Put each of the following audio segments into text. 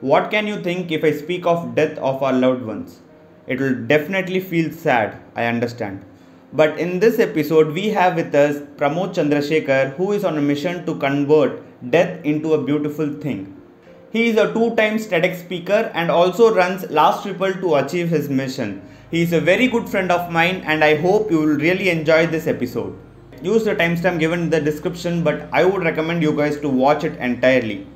What can you think if I speak of death of our loved ones? It will definitely feel sad, I understand. But in this episode, we have with us Pramod Chandrasekhar, who is on a mission to convert death into a beautiful thing. He is a two-time TEDx speaker and also runs Last Triple to achieve his mission. He is a very good friend of mine and I hope you will really enjoy this episode. Use the timestamp given in the description, but I would recommend you guys to watch it entirely.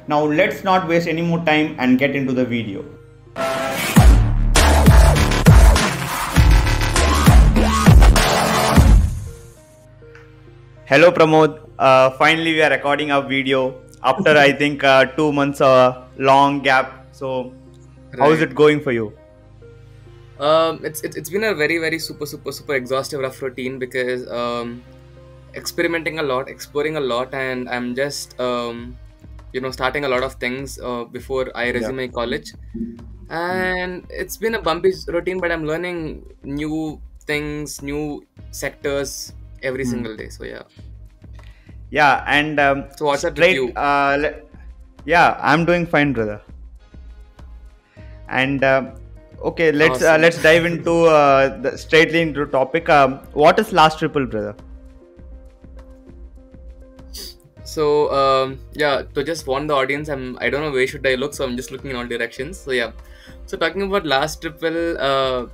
Now let's not waste any more time and get into the video. Hello Pramod, finally we are recording a video after I think 2 months long gap. So how is it going for you? It's been a very super exhaustive rough routine because experimenting a lot, exploring a lot, and I'm just starting a lot of things before I resume my college. And it's been a bumpy routine, but I'm learning new things, new sectors every single day. So yeah. Yeah, and So what's up with you? yeah, I'm doing fine, brother. And okay, Awesome. let's dive into straightly into topic. What is Last Triple, brother? So to just warn the audience, I don't know where should I look, so I'm just looking in all directions. So yeah. So talking about Last Triple,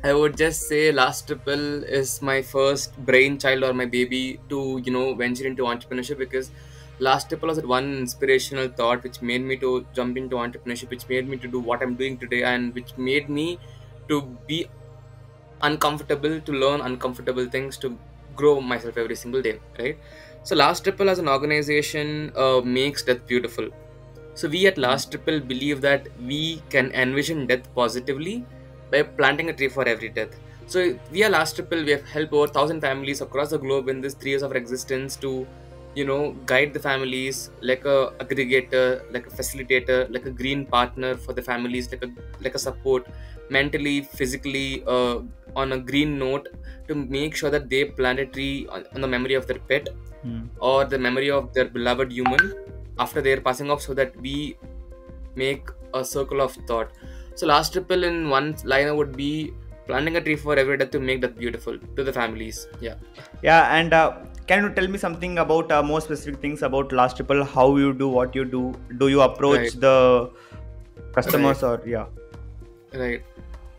I would just say Last Triple is my first brainchild or my baby to venture into entrepreneurship, because Last Triple was that one inspirational thought which made me to jump into entrepreneurship, which made me to do what I'm doing today, and which made me to be uncomfortable, to learn uncomfortable things, to grow myself every single day, right? So Last Triple as an organization makes death beautiful. So we at Last Triple believe that we can envision death positively by planting a tree for every death. So we are Last Triple, we have helped over 1,000 families across the globe in this 3 years of existence to guide the families like a aggregator, like a facilitator, like a green partner for the families, like a support mentally, physically, on a green note, to make sure that they plant a tree on the memory of their pet or the memory of their beloved human after they are passing off, so that we make a circle of thought. So Last Triple in one liner would be planting a tree for every death to make that beautiful to the families. Yeah. Yeah, and can you tell me something about more specific things about Last Triple? How you do what you do? Do you approach Right. the customers or yeah? Right.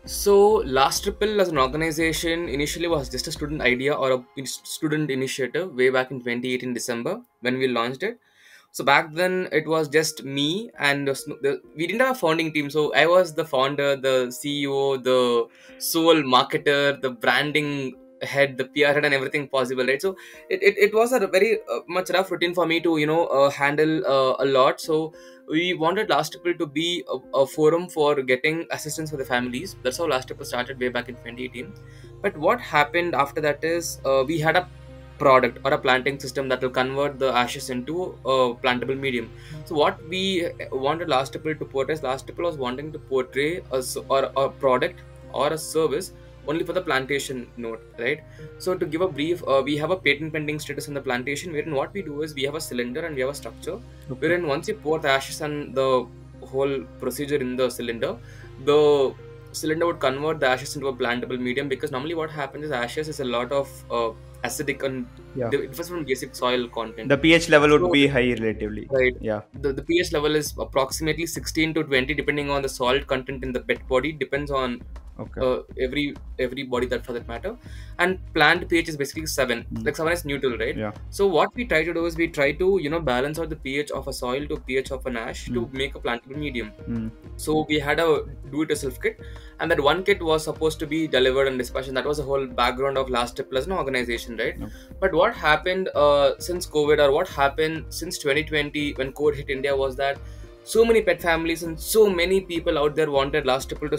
So Last Triple as an organization initially was just a student idea or a student initiative way back in 2018 December when we launched it. So back then it was just me and we didn't have a founding team. So I was the founder, the CEO, the sole marketer, the branding head, the PR head, and everything possible, right? So it was a very much rough routine for me to handle a lot. So we wanted Last Triple to be a forum for getting assistance for the families. That's how Last Triple started way back in 2018. But what happened after that is we had a product or a planting system that will convert the ashes into a plantable medium. So what we wanted Last Triple to portray, Last Triple was wanting to portray or a product or a service only for the plantation node, right? So to give a brief, we have a patent pending status on the plantation, wherein what we do is we have a cylinder and we have a structure, wherein once you pour the ashes and the whole procedure in the the cylinder would convert the ashes into a plantable medium, because normally what happens is ashes is a lot of acidic and Yeah. it was from basic soil content. The pH level would So be high relatively. right, Yeah. the pH level is approximately 16 to 20 depending on the salt content in the pet body, depends on Okay. every body that for that matter. And plant pH is basically 7, like 7 is neutral, right? Yeah. So what we try to do is we try to balance out the pH of a soil to pH of an ash to make a plantable medium. So we had a do-it-yourself kit, and that one kit was supposed to be delivered and dispatched, and that was the whole background of Last Triple as an organization, right? But what happened since COVID, or what happened since 2020 when COVID hit India, was that so many pet families and so many people out there wanted Last Triple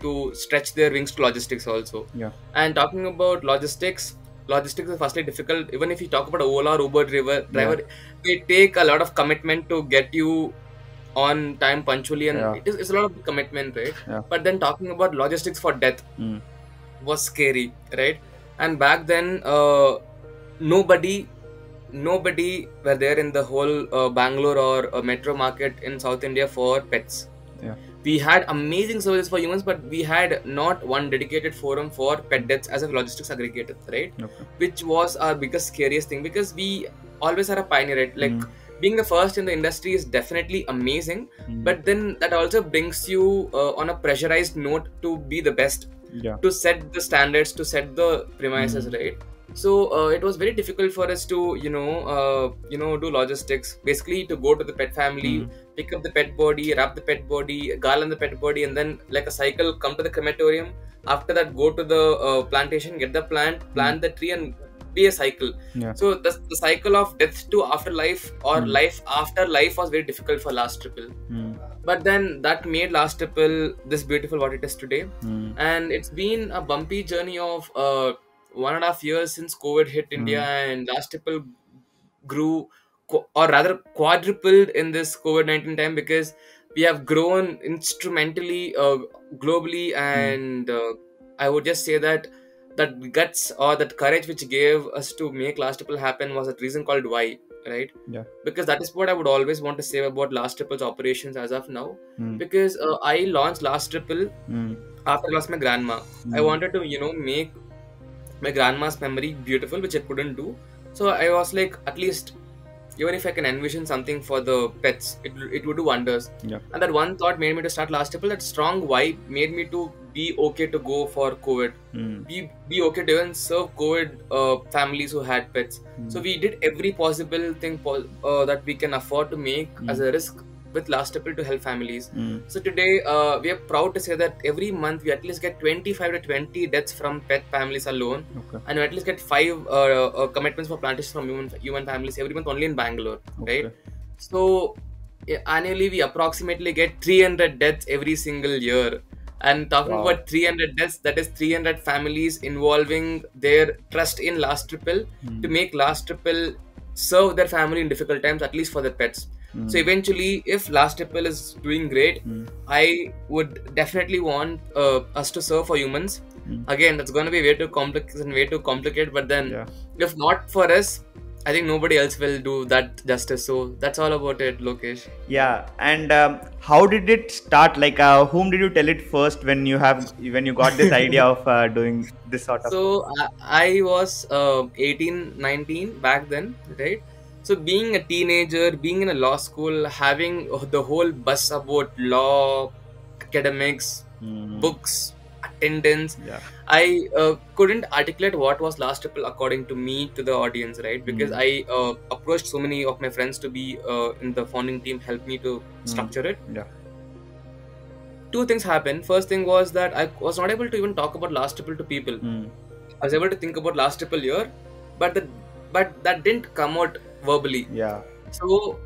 to stretch their wings to logistics also. Yeah. And talking about logistics is firstly difficult. Even if you talk about Ola or Uber driver, they take a lot of commitment to get you on time punctually, and it's a lot of commitment, right? But then talking about logistics for death was scary, right? And back then nobody nobody were there in the whole Bangalore or metro market in South India for pets. Yeah. We had amazing services for humans, but we had not one dedicated forum for pet deaths as a logistics aggregator, right? Okay. Which was our biggest, scariest thing, because we always are a pioneer, right? Like being the first in the industry is definitely amazing, but then that also brings you on a pressurized note to be the best, Yeah. to set the standards, to set the premises, right? So it was very difficult for us to do logistics, basically to go to the pet family, pick up the pet body, wrap the pet body, garland the pet body, and then like a cycle, come to the crematorium. After that, go to the plantation, get the plant the tree, and be a cycle. Yeah. So the cycle of death to afterlife or life after life was very difficult for Last Triple. But then that made Last Triple this beautiful what it is today. And it's been a bumpy journey of 1.5 years since COVID hit India, and Last Triple grew or rather quadrupled in this COVID-19 time, because we have grown instrumentally globally, and I would just say that guts or that courage which gave us to make Last Triple happen was a reason called why, right? Yeah. Because that is what I would always want to say about Last Triple's operations as of now. Because I launched Last Triple after I lost my grandma. I wanted to make my grandma's memory beautiful, which I couldn't do. So I was like, at least even if I can envision something for the pets, it would do wonders. Yeah. And that one thought made me to start Last Triple. That strong why made me to be okay to go for COVID. Be okay to even serve COVID families who had pets. So we did every possible thing that we can afford to make as a risk with Last Triple to help families. So today we are proud to say that every month we at least get 25 to 20 deaths from pet families alone. Okay. And we at least get 5 commitments for plantations from human families every month only in Bangalore, right? So annually we approximately get 300 deaths every single year. And talking about 300 deaths, that is 300 families involving their trust in Last Triple to make Last Triple serve their family in difficult times, at least for their pets. So eventually, if Last Triple is doing great, I would definitely want us to serve for humans. Again, that's going to be way too complicated. But then, if not for us, I think nobody else will do that justice. So that's all about it, Lokesh. Yeah. And how did it start? Like, whom did you tell it first when you got this idea of doing this sort of? So I was 18, 19 back then, right? So being a teenager, being in a law school, having the whole buzz about law, academics, books, attendance, I couldn't articulate what was Last Triple according to me to the audience, right? Because I approached so many of my friends to be in the founding team, help me to structure it. Yeah. Two things happened. First thing was that I was not able to even talk about Last Triple to people. I was able to think about Last Triple here, but that didn't come out verbally. Yeah. So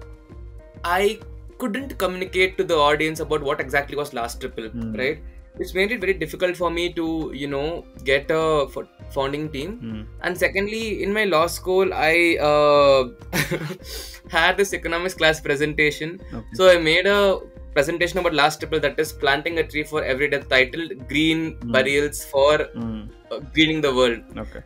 I couldn't communicate to the audience about what exactly was Last Triple, right? Which made it very difficult for me to get a founding team. And secondly, in my law school, I had this economics class presentation. So I made a presentation about Last Triple, that is planting a tree for every death, titled Green Burials for Greening the World.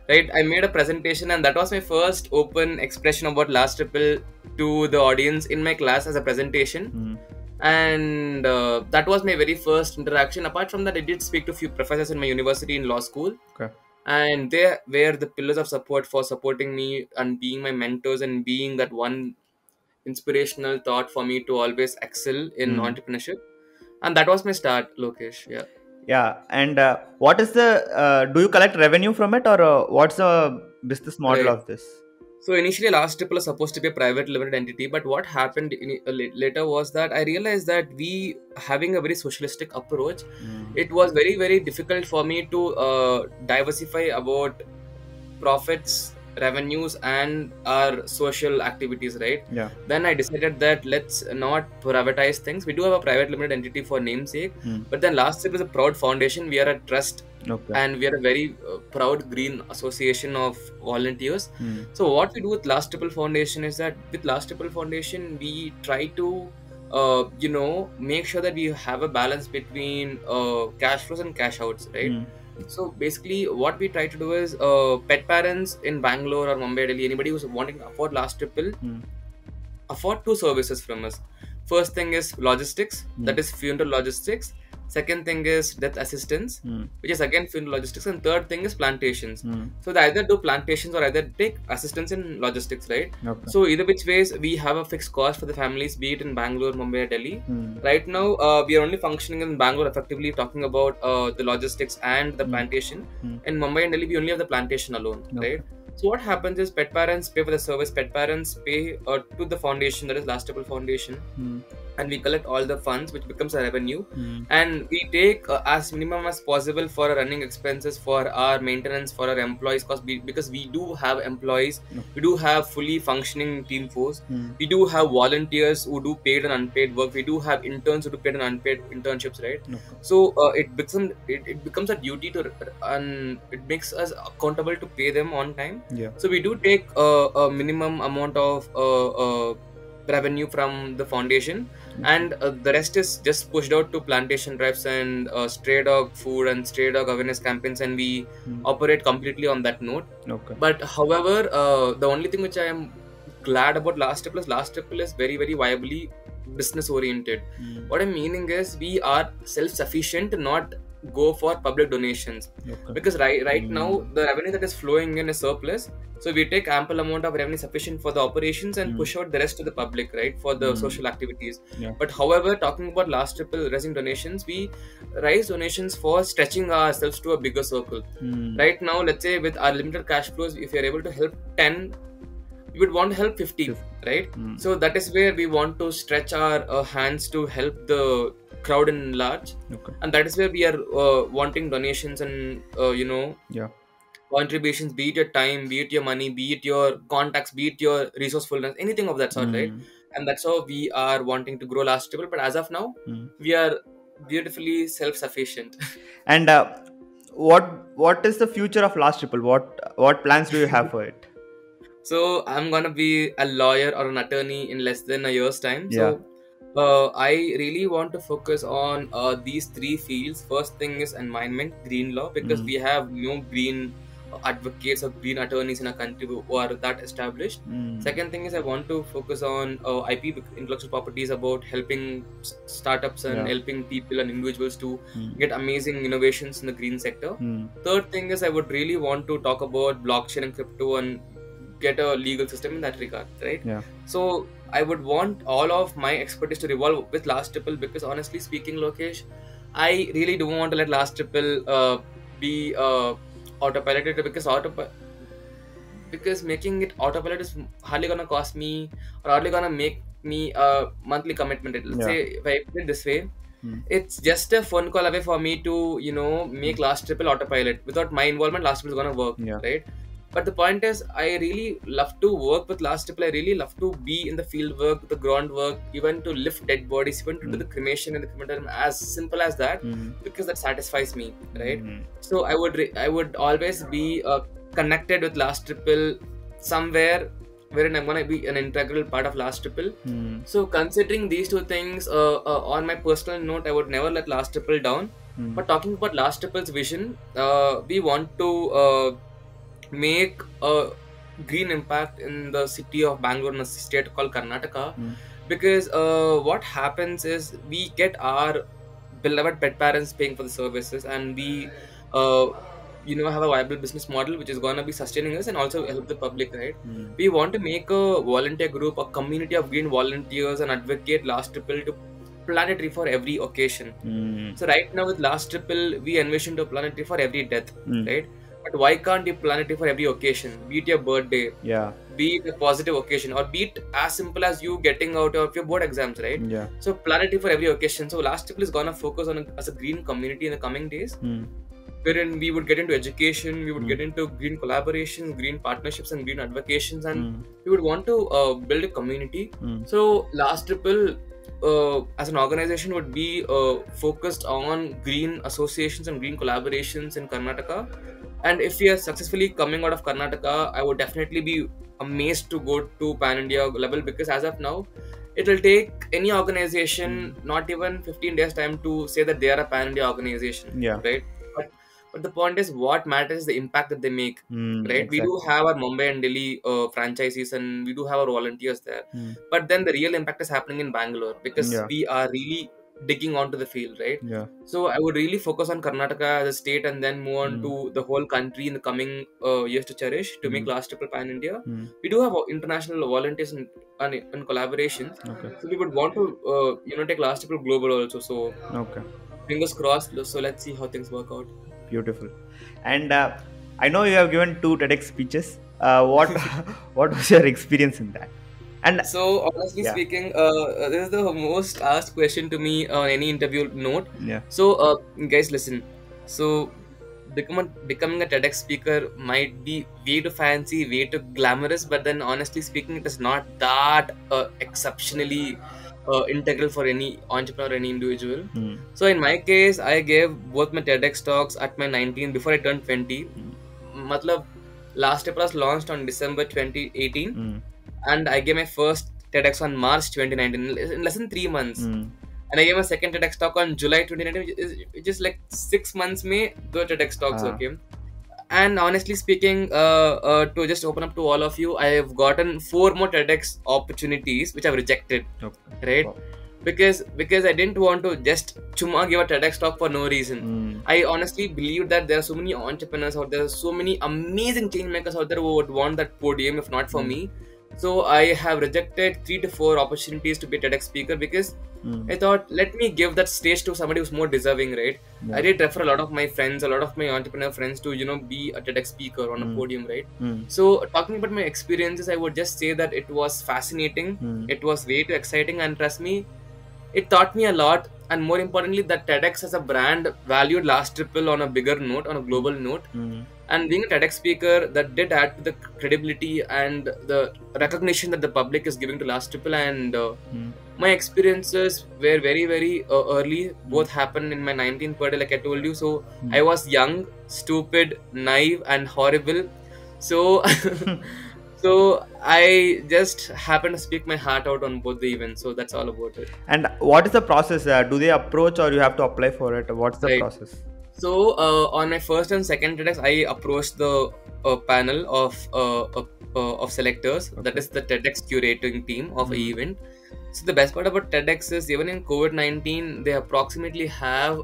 Right? I made a presentation, and that was my first open expression about Last Triple to the audience in my class as a presentation. And that was my very first interaction. Apart from that, I did speak to a few professors in my university in law school. And they were the pillars of support for supporting me and being my mentors and being that one inspirational thought for me to always excel in entrepreneurship. And that was my start, Lokesh. Yeah. And what is the do you collect revenue from it, or what's the business model of this? So initially, Last Triple was supposed to be a private limited entity, but what happened later was that I realized that we having a very socialistic approach, it was very, very difficult for me to diversify about profits, revenues, and our social activities, right? Then I decided that let's not privatize things. We do have a private limited entity for namesake, but then Last Triple is a proud foundation. We are a trust. And we are a very proud green association of volunteers. So what we do with Last Triple Foundation is that with Last Triple Foundation, we try to make sure that we have a balance between cash flows and cash outs, right? So basically, what we try to do is pet parents in Bangalore or Mumbai, Delhi, anybody who's wanting to afford last triple, afford two services from us. First thing is logistics, that is funeral logistics. Second thing is death assistance, which is again funeral logistics. And third thing is plantations. So they either do plantations or either take assistance in logistics, right? Okay. So either which ways, we have a fixed cost for the families, be it in Bangalore, Mumbai, or Delhi. Right now, we are only functioning in Bangalore effectively, talking about the logistics and the plantation. In Mumbai and Delhi, we only have the plantation alone, right? So what happens is pet parents pay for the service. Pet parents pay to the foundation, that is Last Triple Foundation, and we collect all the funds, which becomes a revenue, and we take as minimum as possible for our running expenses, for our maintenance, for our employees, because we do have employees, we do have fully functioning team force, we do have volunteers who do paid and unpaid work, we do have interns who do paid and unpaid internships, right? So it becomes a duty to, and it makes us accountable to pay them on time. So we do take a minimum amount of revenue from the foundation, and the rest is just pushed out to plantation drives and stray dog food and stray dog awareness campaigns, and we operate completely on that note. But however, the only thing which I am glad about Last Triple is very, very viably business oriented. What I'm meaning is, we are self-sufficient, not go for public donations, because right now the revenue that is flowing in is surplus, so we take ample amount of revenue sufficient for the operations and push out the rest to the public, right, for the social activities. But however, talking about Last Triple raising donations, we raise donations for stretching ourselves to a bigger circle. Right now, let's say with our limited cash flows, if we are able to help 10, we would want to help 50, right? So that is where we want to stretch our hands to help the crowd in large, and that is where we are wanting donations and contributions, be it your time, be it your money, be it your contacts, be it your resourcefulness, anything of that sort, right? And that's how we are wanting to grow Last Triple. But as of now, we are beautifully self-sufficient. And what is the future of Last Triple? What plans do you have for it? So I'm gonna be a lawyer or an attorney in less than a year's time. So I really want to focus on these three fields. First thing is environment, green law, because we have no green advocates or green attorneys in our country who are that established. Second thing is, I want to focus on IP, intellectual properties, about helping startups and helping people and individuals to get amazing innovations in the green sector. Third thing is, I would really want to talk about blockchain and crypto and get a legal system in that regard, right? So I would want all of my expertise to revolve with Last Triple, because honestly speaking, Lokesh, I really don't want to let Last Triple be autopiloted, because making it autopilot is hardly gonna cost me, or hardly gonna make me a monthly commitment. Let's say, if I put it this way, it's just a phone call away for me to make Last Triple autopilot. Without my involvement, Last Triple is gonna work, right? But the point is, I really love to work with Last Triple. I really love to be in the field work, the ground work, even to lift dead bodies, even to do the cremation in the crematorium, as simple as that, because that satisfies me, right? So I would always be connected with Last Triple somewhere, wherein I'm gonna be an integral part of Last Triple. So considering these two things, on my personal note, I would never let Last Triple down. But talking about Last Triple's vision, we want to make a green impact in the city of Bangalore, in a state called Karnataka, because what happens is, we get our beloved pet parents paying for the services, and we have a viable business model which is going to be sustaining us and also help the public, right? We want to make a volunteer group, a community of green volunteers, and advocate Last Triple to plant a tree for every occasion. So right now with Last Triple, we envision to plant a tree for every death, right? But why can't you plan it for every occasion? Be it your birthday, be it a positive occasion, or be it as simple as you getting out of your board exams, right? So plan it for every occasion. So Last Triple is gonna focus on as a green community in the coming days, wherein we would get into education, we would get into green collaborations, green partnerships, and green advocations, and we would want to build a community. So Last Triple, as an organization, would be focused on green associations and green collaborations in Karnataka. And if we are successfully coming out of Karnataka, I would definitely be amazed to go to pan-India level, because as of now, it will take any organization not even 15 days time to say that they are a pan-India organization, right? But But the point is, what matters is the impact that they make, right? We do Exactly. have our Mumbai and Delhi franchises, and we do have our volunteers there. Mm. But then the real impact is happening in Bangalore because Yeah. we are really digging onto the field, right? Yeah. So I would really focus on Karnataka as a state and then move on to the whole country in the coming years to cherish to make Last Triple Pan India. We do have international volunteers and collaborations. Okay. So we would want to take Last Triple global also. So Okay. fingers crossed. So let's see how things work out. Beautiful. And I know you have given 2 TEDx speeches. What what was your experience in that? And So honestly yeah, speaking, this is the most asked question to me on any interview note. yeah. So guys, listen. So becoming a TEDx speaker might be way too fancy, way too glamorous, but then honestly speaking, it is not that exceptionally integral for any entrepreneur, any individual. So in my case, I gave both my TEDx talks at my 19 before I turned 20. Matlab, last year was launched on December 2018, and I gave my first TEDx on March 2019 in less than 3 months. And I gave a second TEDx talk on July 2019, which is like 6 months May the TEDx talks. Okay. And honestly speaking, to just open up to all of you, I have gotten 4 more TEDx opportunities which I've rejected. Okay. Right? Wow. Because I didn't want to just chuma give a TEDx talk for no reason. I honestly believe that there are so many entrepreneurs out there, so many amazing change makers out there who would want that podium if not for me. So I have rejected 3 to 4 opportunities to be a TEDx speaker because I thought, let me give that stage to somebody who's more deserving, right? Yeah. I did refer a lot of my friends, a lot of my entrepreneur friends to, be a TEDx speaker on a podium, right? So talking about my experiences, I would just say that it was fascinating. It was way too exciting, and trust me, it taught me a lot. And more importantly, that TEDx as a brand valued Last Triple on a bigger note, on a global note. And being a TEDx speaker, that did add to the credibility and the recognition that the public is giving to Last Triple. And my experiences were very, very early. Both happened in my 19th birthday, like I told you. So I was young, stupid, naive, and horrible. So so I just happened to speak my heart out on both the events. So that's all about it. And what is the process? Do they approach or you have to apply for it? What's the process? So on my first and second TEDx, I approached the panel of selectors. Okay. That is the TEDx curating team of an event. So the best part about TEDx is even in COVID-19, they approximately have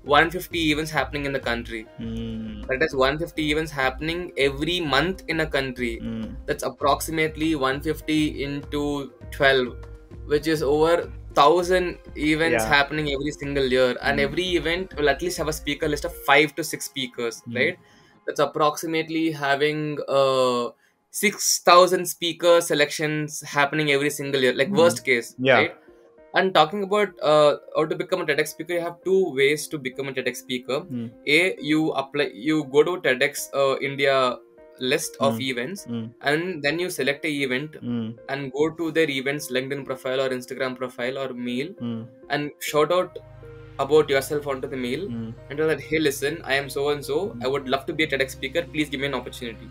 150 events happening in the country. That is 150 events happening every month in a country. That's approximately 150 into 12, which is over 1,000 events happening every single year. And every event will at least have a speaker list of 5 to 6 speakers, right? That's approximately having 6,000 speaker selections happening every single year, like worst case, right? And talking about how to become a TEDx speaker, you have 2 ways to become a TEDx speaker. You go to TEDx India list of events, and then you select a event and go to their events LinkedIn profile or Instagram profile or mail and shout out about yourself onto the mail and tell that, hey, listen, I am so and so, I would love to be a TEDx speaker, please give me an opportunity.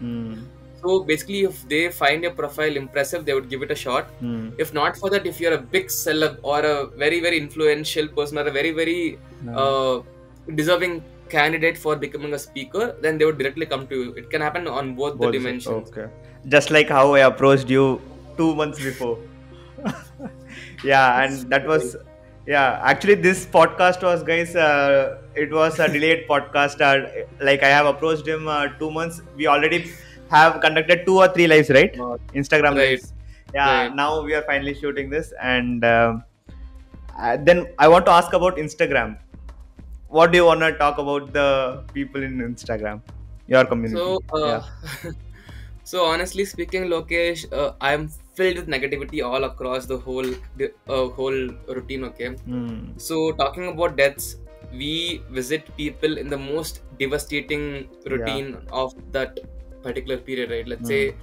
So basically, if they find your profile impressive, they would give it a shot. If not for that, if you're a big celeb or a very, very influential person or a very, very deserving candidate for becoming a speaker, then they would directly come to you. It can happen on both the dimensions. Okay. Just like how I approached you 2 months before. Yeah, and that was... Yeah, actually this podcast was, guys, it was a delayed podcast. Like I have approached him 2 months. We already have conducted 2 or 3 lives, right? Instagram lives. Yeah, now we are finally shooting this. And then I want to ask about Instagram. What do you want to talk about the people in Instagram, your community? So honestly speaking, Lokesh, I'm filled with negativity all across the whole routine. Okay. So talking about deaths, we visit people in the most devastating routine of that particular period, right? Let's say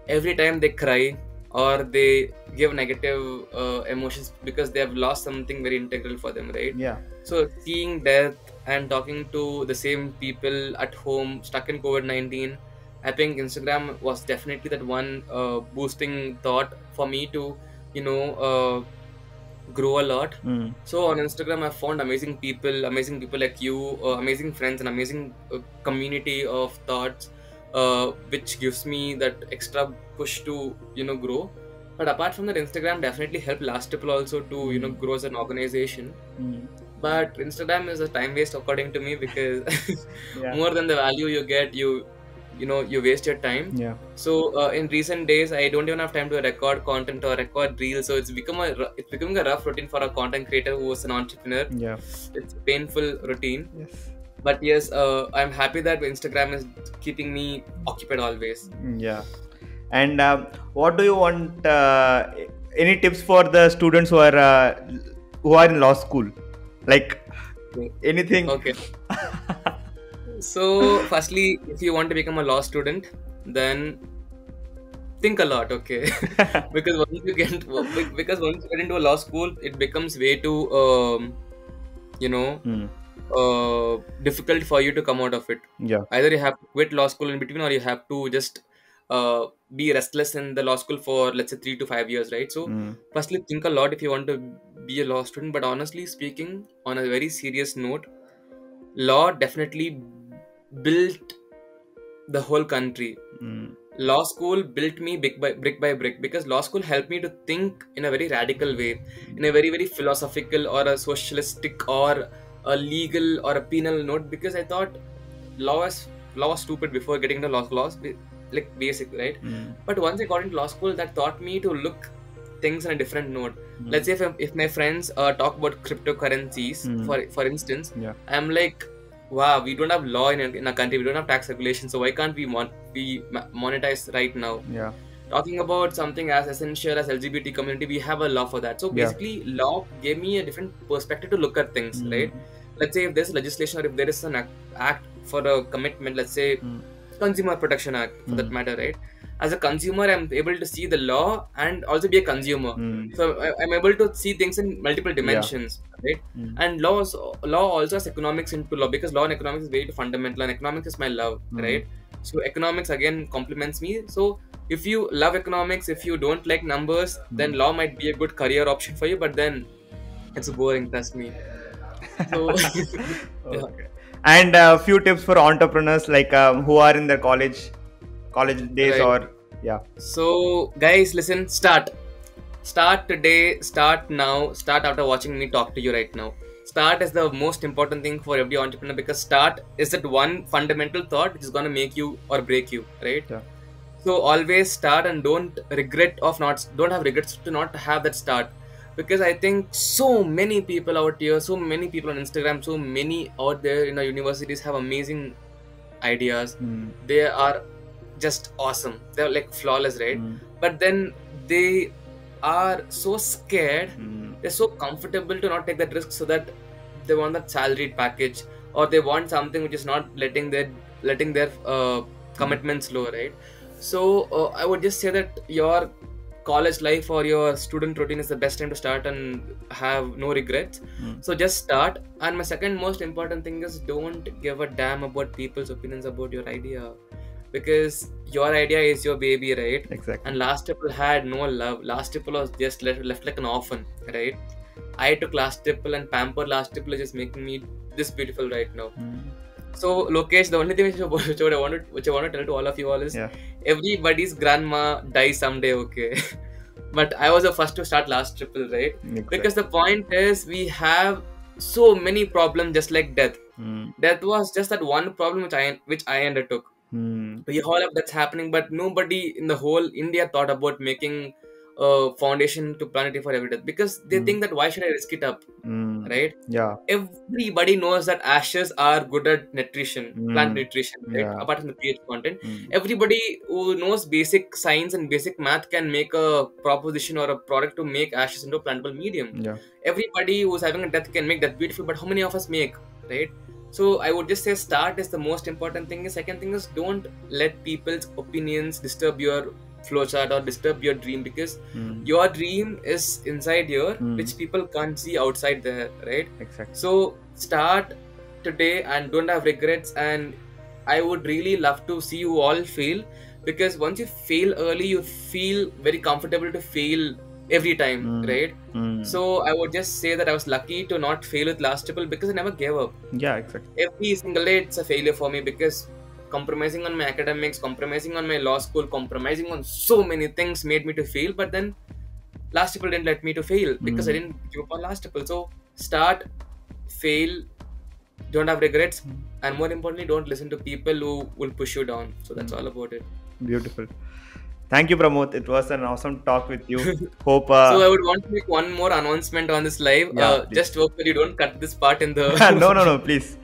every time they cry or they give negative emotions because they have lost something very integral for them, right? Yeah. So seeing death and talking to the same people at home stuck in COVID-19, I think Instagram was definitely that one boosting thought for me to, grow a lot. Mm. So on Instagram, I found amazing people like you, amazing friends, and amazing community of thoughts, which gives me that extra push to grow. But apart from that, Instagram definitely helped Last Triple also to grow as an organization. Mm. But Instagram is a time waste according to me, because Yeah. more than the value you get, you waste your time. Yeah. So in recent days, I don't even have time to record content or record reels. So it's becoming a rough routine for a content creator who is an entrepreneur. Yeah. It's a painful routine. Yes. But yes, I'm happy that Instagram is keeping me occupied always. Yeah. And what do you want? Any tips for the students who are in law school? Like anything? Okay. So, firstly, if you want to become a law student, then think a lot, okay? because once you get into a law school, it becomes way too, you know, Mm. difficult for you to come out of it. Yeah. Either you have to quit law school in between, or you have to just be restless in the law school for, let's say, 3 to 5 years, right? So, Mm. firstly, think a lot if you want to be a law student. But honestly speaking, on a very serious note, law definitely built the whole country. Mm. Law school built me brick by brick, because law school helped me to think in a very radical way, in a very, very philosophical or a socialistic or a legal or a penal note, because I thought law was stupid before getting into laws, like basic, right? Mm. But once I got into law school, that taught me to look things on a different note. Mm. Let's say if my friends talk about cryptocurrencies, for instance, Yeah. I'm like, wow, we don't have law in our country, we don't have tax regulation, so why can't we monetize right now? Yeah. Talking about something as essential as LGBT community, we have a law for that. So Yeah. basically, law gave me a different perspective to look at things, right? Let's say if there's legislation, or if there is an act for a commitment, let's say Consumer Protection Act for that matter, right? As a consumer, I'm able to see the law and also be a consumer. So I'm able to see things in multiple dimensions, right? And law also has economics into law, because law and economics is very fundamental, and economics is my love, right? So economics again complements me. So if you love economics, if you don't like numbers, then law might be a good career option for you. But then it's boring, trust me. So yeah. Okay. And a few tips for entrepreneurs, like who are in their college days, Right. or yeah. So guys, listen, start today, start now, start after watching me talk to you right now. Start is the most important thing for every entrepreneur, because start is that one fundamental thought which is going to make you or break you, right? Yeah. So always start, and don't have regrets to not have that start. Because I think so many people out here, so many people on Instagram, so many out there in our universities have amazing ideas. They are just awesome. They're like flawless, right? But then they are so scared, they're so comfortable to not take that risk, so that they want that salaried package, or they want something which is not letting their commitments low, right? So I would just say that your college life or your student routine is the best time to start and have no regrets. So just start. And my second most important thing is, don't give a damn about people's opinions about your idea, because your idea is your baby, right? Exactly. And Last Triple had no love. Last Triple was just left like an orphan, right? I took Last Triple, and pampered Last Triple is just making me this beautiful right now. So Lokesh, the only thing which I want to tell to all of you all is, everybody's grandma dies someday, okay? But I was the first to start Last Triple, right? Exactly. Because the point is, we have so many problems, just like death. Death was just that one problem which I undertook. We all have that's happening, but nobody in the whole India thought about making a foundation to Planetary for Every Death, because they think that why should I risk it up, right? Yeah. Everybody knows that ashes are good at nutrition, plant nutrition, right? Yeah. Apart from the pH content, everybody who knows basic science and basic math can make a proposition or a product to make ashes into a plantable medium. Yeah. Everybody who's having a death can make that beautiful, but how many of us make, right? So I would just say, start is the most important thing. The second thing is, don't let people's opinions disturb your flowchart or disturb your dream, because your dream is inside here, which people can't see outside there, right? Exactly. So start today and don't have regrets. And I would really love to see you all fail, because once you fail early, you feel very comfortable to fail every time, right? Mm. So I would just say that I was lucky to not fail with last triple because I never gave up. Yeah, exactly. Every single day it's a failure for me because compromising on my academics, compromising on my law school, compromising on so many things made me to fail. But then last triple didn't let me to fail because I didn't give up on last triple. So start, fail, don't have regrets, and more importantly, don't listen to people who will push you down. So that's all about it. Beautiful. Thank you, Pramod. It was an awesome talk with you. Hope. So I would want to make one more announcement on this live. Yeah, Just hope that you don't cut this part in the. No, please.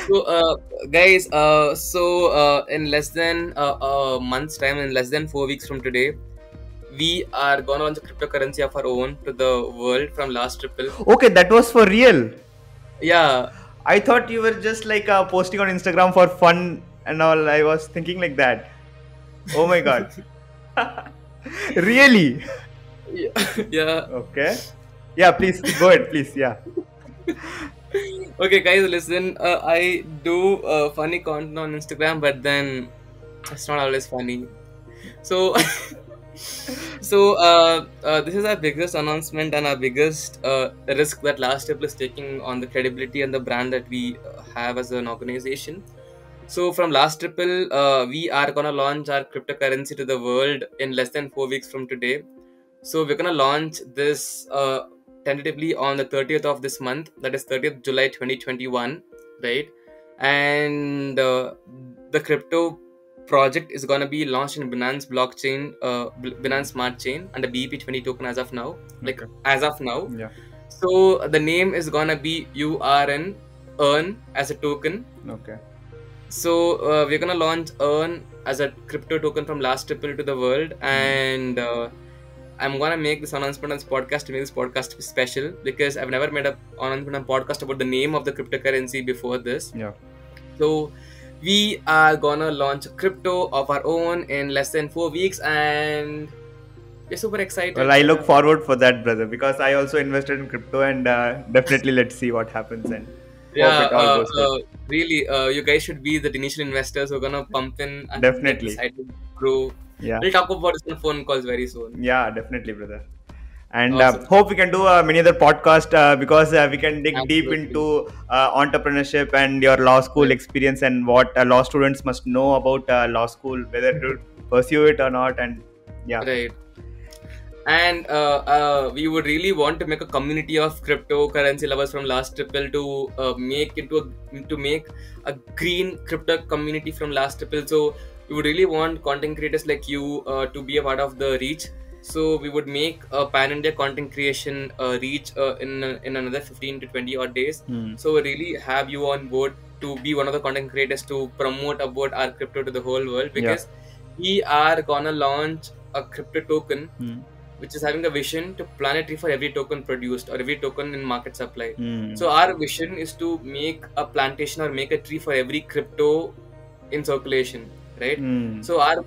So, guys, in less than a month's time, in less than 4 weeks from today, we are gonna launch a cryptocurrency of our own to the world from last triple. Okay, that was for real. Yeah. I thought you were just like posting on Instagram for fun and all. I was thinking like that. Oh my god. Really? Yeah. Okay. Yeah, please go ahead, please. Yeah. Okay, guys, listen. I do funny content on Instagram, but then it's not always funny. So, this is our biggest announcement and our biggest risk that Last Triple is taking on the credibility and the brand that we have as an organization. So from Last Triple, we are gonna launch our cryptocurrency to the world in less than 4 weeks from today. So we're gonna launch this tentatively on the 30th of this month, that is 30th July 2021, right? And the crypto project is gonna be launched in Binance blockchain, Binance Smart Chain, and the BEP20 token as of now. As of now. Yeah. So the name is gonna be URN Earn as a token. Okay. So we're gonna launch Earn as a crypto token from Last Triple to the world, and I'm gonna make this announcement on this podcast to make this podcast special because I've never made an announcement on podcast about the name of the cryptocurrency before this. Yeah. So we are gonna launch crypto of our own in less than 4 weeks, and we're super excited. Well, I look forward for that, brother, because I also invested in crypto, and definitely let's see what happens and hope it all goes good. Really, you guys should be the initial investors who are gonna pump in and Definitely. decide to grow. Yeah. We'll talk about this on phone calls very soon. Yeah, definitely, brother. And Awesome. hope we can do many other podcast because we can dig deep Absolutely. into entrepreneurship and your law school experience and what law students must know about law school, whether to pursue it or not. And yeah. Right. And we would really want to make a community of cryptocurrency lovers from Last Triple to make a green crypto community from Last Triple. So we would really want content creators like you to be a part of the reach. So we would make a pan-India content creation reach in another 15 to 20 odd days. So we really have you on board to be one of the content creators to promote about our crypto to the whole world, because we are gonna launch a crypto token which is having a vision to plant a tree for every token produced or every token in market supply. So our vision is to make a plantation or make a tree for every crypto in circulation, right? So our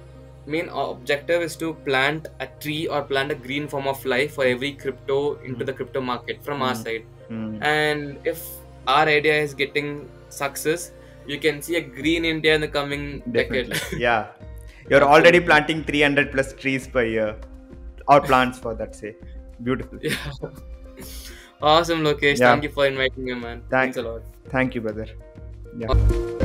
main objective is to plant a tree or plant a green form of life for every crypto into the crypto market from our side. And if our idea is getting success, you can see a green India in the coming decade. Yeah, you're already planting 300 plus trees per year, or plants for that say. Beautiful. Yeah. Awesome, Lokesh. Yeah. Thank you for inviting me, man. Thanks a lot. Thank you, brother. Yeah.